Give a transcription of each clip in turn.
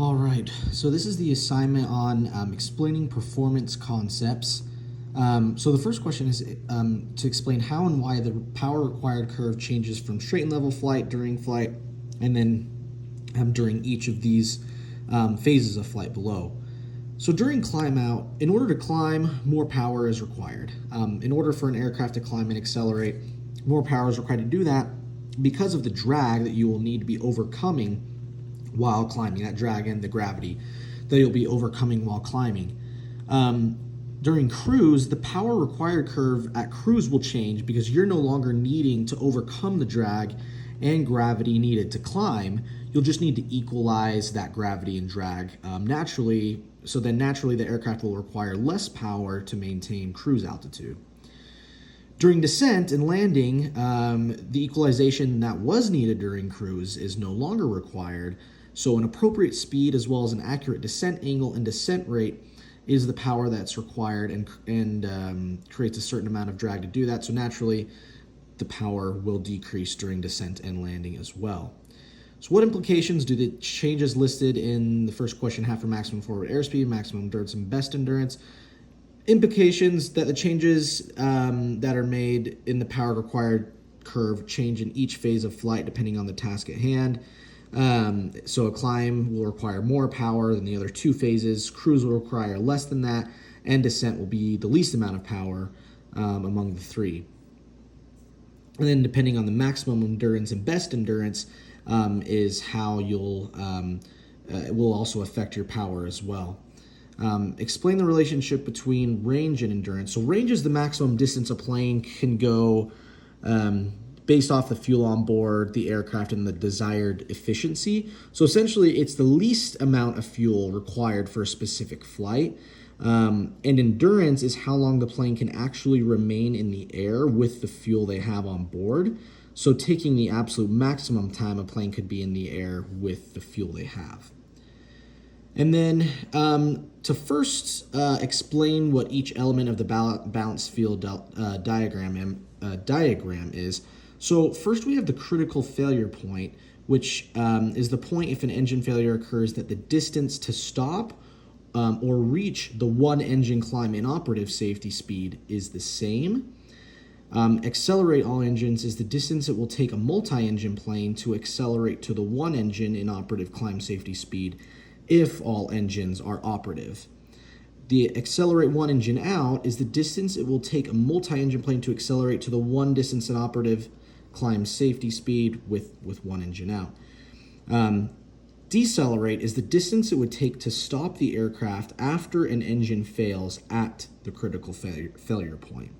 All right, so this is the assignment on explaining performance concepts. So the first question is to explain how and why the power required curve changes from straight and level flight, during flight, and then during each of these phases of flight below. So during climb out, in order to climb, more power is required. In order for an aircraft to climb and accelerate, more power is required to do that because of the drag that you will need to be overcoming while climbing, that drag and the gravity that you'll be overcoming while climbing. During cruise, the power required curve at cruise will change because you're no longer needing to overcome the drag and gravity needed to climb. You'll just need to equalize that gravity and drag naturally, so then naturally the aircraft will require less power to maintain cruise altitude. During descent and landing, the equalization that was needed during cruise is no longer required, so an appropriate speed as well as an accurate descent angle and descent rate is the power that's required and creates a certain amount of drag to do that. So naturally, the power will decrease during descent and landing as well. So what implications do the changes listed in the first question have for maximum forward airspeed, maximum endurance, and best endurance? Implications that the changes that are made in the power required curve change in each phase of flight depending on the task at hand. So a climb will require more power than the other two phases, cruise will require less than that, and descent will be the least amount of power among the three. And then depending on the maximum endurance and best endurance is how you'll, it will also affect your power as well. Explain the relationship between range and endurance. So range is the maximum distance a plane can go based off the fuel on board, the aircraft, and the desired efficiency. So essentially, it's the least amount of fuel required for a specific flight. And endurance is how long the plane can actually remain in the air with the fuel they have on board. So taking the absolute maximum time a plane could be in the air with the fuel they have. And then to first explain what each element of the balanced field diagram is. So first we have the critical failure point, which is the point if an engine failure occurs that the distance to stop or reach the one engine climb inoperative safety speed is the same. Accelerate all engines is the distance it will take a multi-engine plane to accelerate to the one engine inoperative climb safety speed if all engines are operative. The accelerate one engine out is the distance it will take a multi-engine plane to accelerate to the one distance inoperative climb safety speed with one engine out. Decelerate is the distance it would take to stop the aircraft after an engine fails at the critical failure point.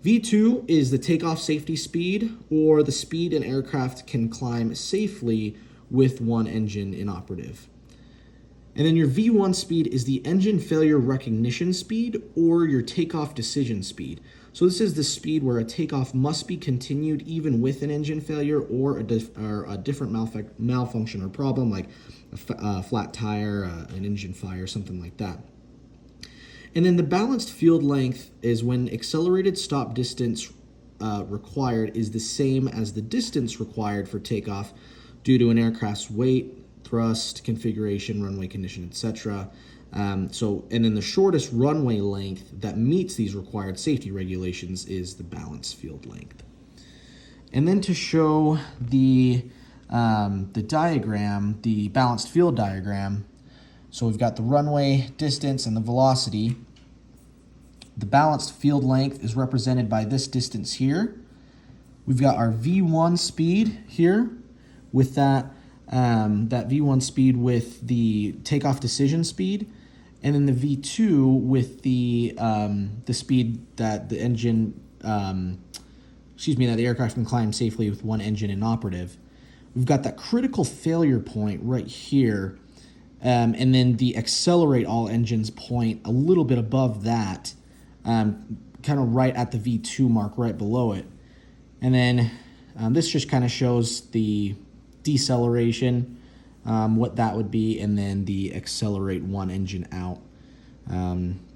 V2 is the takeoff safety speed, or the speed an aircraft can climb safely with one engine inoperative. And then your V1 speed is the engine failure recognition speed, or your takeoff decision speed. So this is the speed where a takeoff must be continued even with an engine failure or a different malfunction or problem, like a flat tire, an engine fire, something like that. And then the balanced field length is when accelerated stop distance required is the same as the distance required for takeoff due to an aircraft's weight, thrust, configuration, runway condition, etc. And then the shortest runway length that meets these required safety regulations is the balanced field length. And then to show the diagram, the balanced field diagram, so we've got the runway distance and the velocity. The balanced field length is represented by this distance here. We've got our V1 speed here with that V1 speed with the takeoff decision speed, and then the V2 with the speed that the engine, that the aircraft can climb safely with one engine inoperative. We've got that critical failure point right here, and then the accelerate all engines point a little bit above that, kind of right at the V2 mark, right below it. And then this just kind of shows the deceleration, what that would be, and then the accelerate one engine out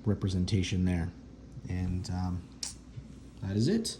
representation there. And that is it.